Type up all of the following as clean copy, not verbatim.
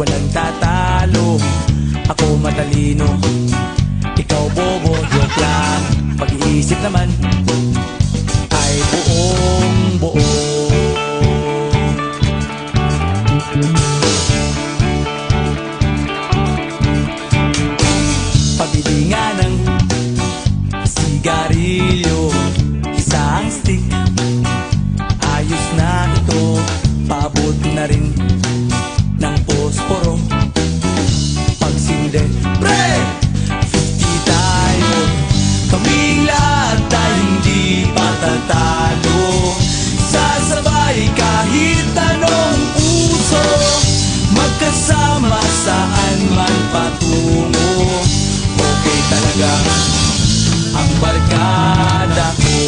Walang tatalo, ako matalino, ikaw bobo, joke lang. Pag-iisip naman ay buong buo. Pabili nga ng sigarilyo, isang stick, ayos na ito, paabot na rin ng posporo. Pagsinde, pre! 50 tayo, kaming lahat ay hindi patatalo. Sasabay kahit anong uso, magkasama saan man patungo. Okay talaga ang barkada ko.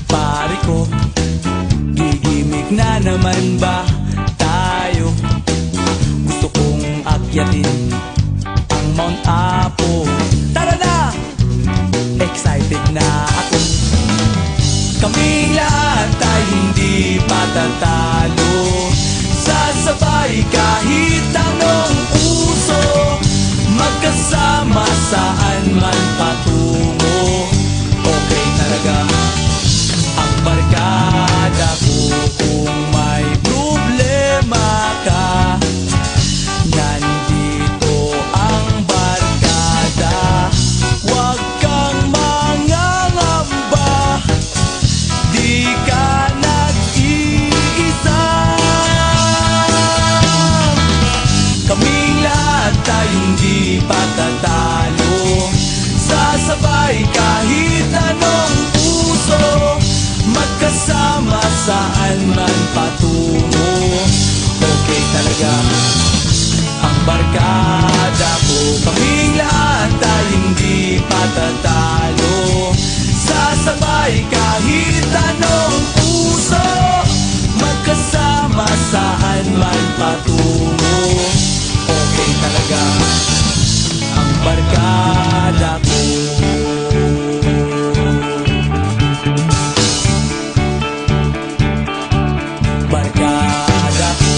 Pare ko, gigimik na naman ba tayo? Gusto kong akyatin ang Mount Apo. Tara na! Excited na ako. Kaming lahat ay hindi patatalo. Sasabay kahit anong uso, magkasama saan man patungo. Okay talaga ang barkada ko. Kung may problema ka, nandito ang barkada. Huwag kang mangangamba, di ka nag-iisa. Kaming lahat ay hindi patatalo. Sasabay kahit anong uso, magkasama saan man patungo. Okay talaga ang barkada ko. Kaming lahat ay hindi patatalo. Sasabay kahit anong uso, magkasama saan man patungo. Okay talaga ang barkada ko. Barkada ko.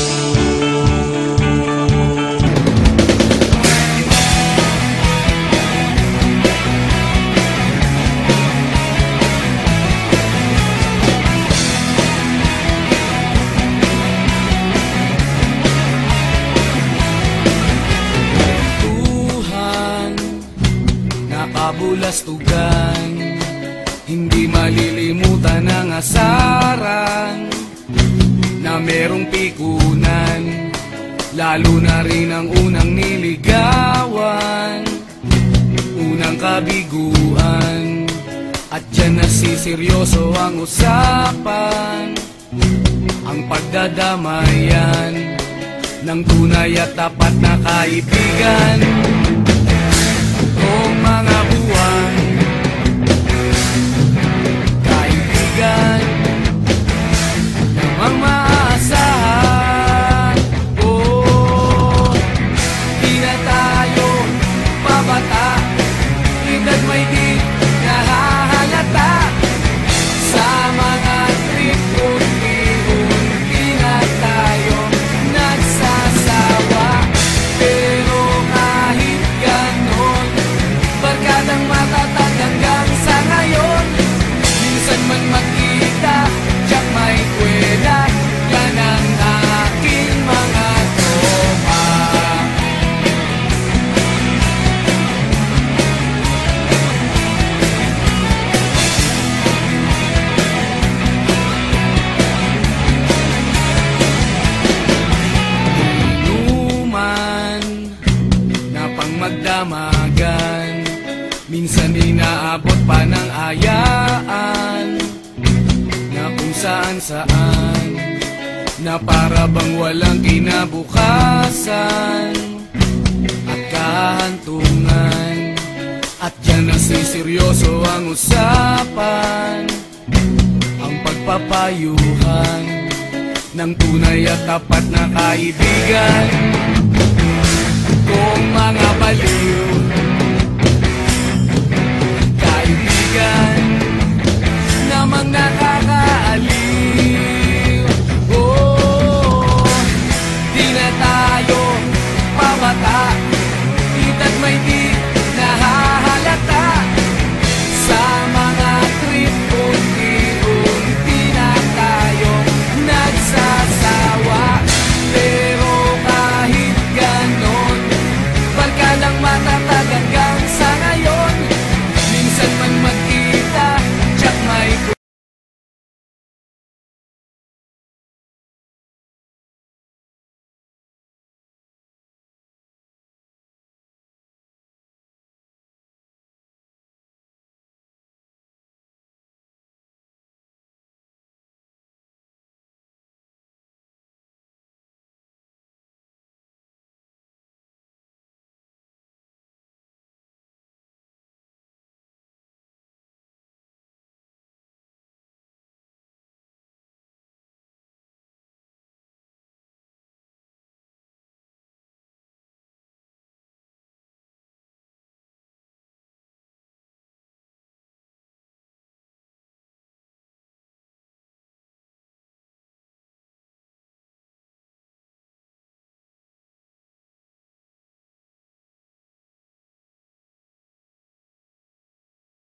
Nakabulastugan, hindi malilimutan ang asaran na merong pikunan, lalo na rin ang unang niligawan, unang kabiguan. At dyan nasiseryoso ang usapan, ang pagdadamayan ng tunay at tapat na kaibigan. Kung mga buwan, kaibigan, namang maasahan. Oh, di na tayo pabata, edad may di nahahalata. Sa mga trip unti-unti na tayo nagsasawa. Pero kahit damagan. Minsan inaabot pa ng ayaan na kung saan-saan, na para bang walang kinabukasan at kahantungan. At yan na seryoso ang usapan, ang pagpapayuhan ng tunay at tapat na kaibigan.